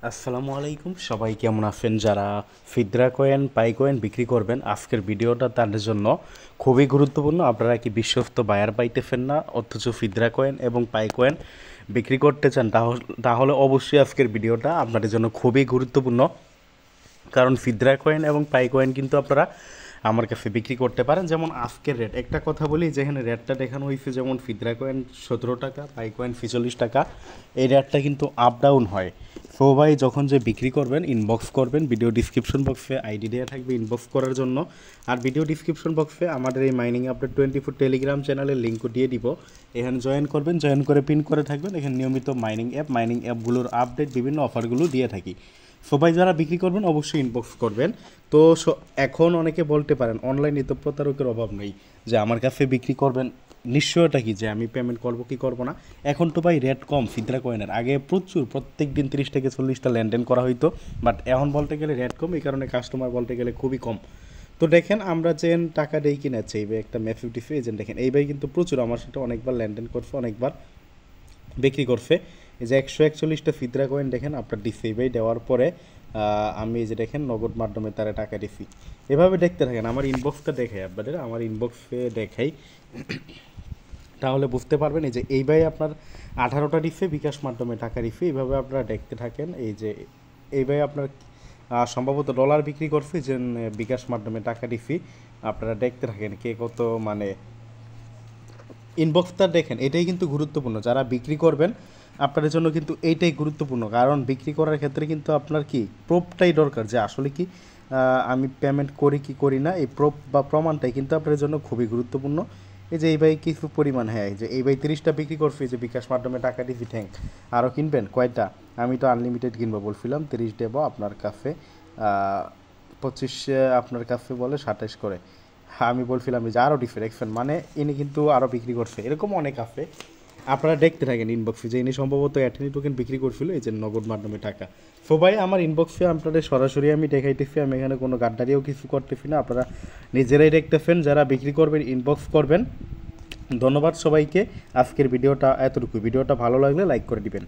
আসসালামু আলাইকুম, সবাই কেমন আছেন? যারা ফিদরা কয়েন পাই কয়েন বিক্রি করবেন, আজকের ভিডিওটা তাদের জন্য খুবই গুরুত্বপূর্ণ। আপনারা কি বিশ্বস্ত বায়ার পাইতেছেন না, অথচ ফিদরা কয়েন এবং পাই কয়েন বিক্রি করতে চান, তাহলে অবশ্যই আজকের ভিডিওটা আপনাদের জন্য খুবই গুরুত্বপূর্ণ। কারণ ফিদরা কয়েন এবং পাই কয়েন কিন্তু আপনারা আমার কাছে বিক্রি করতে পারেন। যেমন আজকের রেট, একটা কথা বলি, যেখানে রেটটা দেখানো হয়েছে, যেমন ফিদরা কয়েন 17 টাকা, পাই কয়েন 45 টাকা, এই রেটটা কিন্তু আপ ডাউন হয়। সো ভাই, যখন যে বিক্রি করবেন ইনবক্স করবেন, ভিডিও ডিসক্রিপশন বক্সে আইডি দেওয়া থাকবে ইনবক্স করার জন্য। আর ভিডিও ডিসক্রিপশন বক্সে আমাদের এই মাইনিং আপডেট 24 টেলিগ্রাম চ্যানেলের লিঙ্কও দিয়ে দিব, এখানে জয়েন করবেন, জয়েন করে পিন করে থাকবেন। এখানে নিয়মিত মাইনিং অ্যাপগুলোর আপডেট, বিভিন্ন অফারগুলো দিয়ে থাকি। সবাই যারা বিক্রি করবেন অবশ্যই ইনবক্স করবেন। তো এখন অনেকে বলতে পারেন অনলাইনে তো প্রতারকের অভাব নেই, যে আমার কাছে বিক্রি করবেন, নিশ্চয়তা কি যে আমি পেমেন্ট করব কি করব না। এখন তো ভাই রেট কম ফিদরা কয়েনের, আগে প্রচুর প্রত্যেক দিন 30 থেকে 40টা লেনদেন করা হইতো, বাট এখন বলতে গেলে রেট কম, এই কারণে কাস্টমার বলতে গেলে খুবই কম। তো দেখেন আমরা যে টাকা দেই কিনেছে এইবার একটা ম্যাফিউটি এজেন্ট, দেখেন এই ভাই কিন্তু প্রচুর আমার সাথে অনেকবার লেনদেন করছে, অনেকবার বিক্রি করছে। এই যে 141টা ফিদরা কয়েন দেখেন আপনার ডিসি ভাই দেওয়ার পরে আমি এই যে দেখেন নগদ মাধ্যমে তারা টাকা দিছি। এভাবে দেখতে থাকেন, আমার ইনবক্সটা দেখাই আপনাদের, আমার ইনবক্সে দেখাই, তাহলে বুঝতে পারবেন। এই যে এই ভাই আপনার 18টা দিচ্ছে বিকাশ মাধ্যমে টাকা দিচ্ছে, এইভাবে আপনারা দেখতে থাকেন। এই যে এই ভাই আপনার সম্ভবত ডলার বিক্রি করছে, যে বিকাশ মাধ্যমে টাকা দিছি, আপনারা দেখতে থাকেন কে কত মানে ইনবক্সটা দেখেন। এটাই কিন্তু গুরুত্বপূর্ণ, যারা বিক্রি করবেন আপনাদের জন্য কিন্তু এইটাই গুরুত্বপূর্ণ। কারণ বিক্রি করার ক্ষেত্রে কিন্তু আপনার কি প্রুফটাই দরকার, যে আসলে কি আমি পেমেন্ট করি কি করি না, এই প্রুফ বা প্রমাণটাই কিন্তু আপনাদের জন্য খুবই গুরুত্বপূর্ণ। এই যে এই ভাই কিছু পরিমাণ, হ্যাঁ এই যে এই ভাই 30টা বিক্রি করছে, যে বিকাশ মাধ্যমে টাকা দিয়েছি, থ্যাংক। আরও কিনবেন কয়টা? আমি তো আনলিমিটেড কিনবো বলছিলাম, 30 দেবো আপনার কাছে, 25 আপনার কাছে বলে 27 করে। হ্যাঁ, আমি বলছিলাম যে আরও ডিফারেকশন, মানে ইনি কিন্তু আরও বিক্রি করছে, এরকম অনেক আছে। আপনারা দেখতে থাকেন ইনবক্সে, যে ইনি সম্ভবত অ্যাটনি টোকেন বিক্রি করছিল, এই যে নগদ মাধ্যমে টাকা। সো ভাই, আমার ইনবক্সে আপনাদের সরাসরি আমি দেখাইতেছি, আমি এখানে কোনো গাদ্দারিও কিছু করতেছি না, আপনারা নিজেরাই দেখতেছেন। যারা বিক্রি করবেন ইনবক্স করবেন। ধন্যবাদ সবাইকে। আজকের ভিডিওটা এতটুকু। ভিডিওটা ভালো লাগলে লাইক করে দিবেন।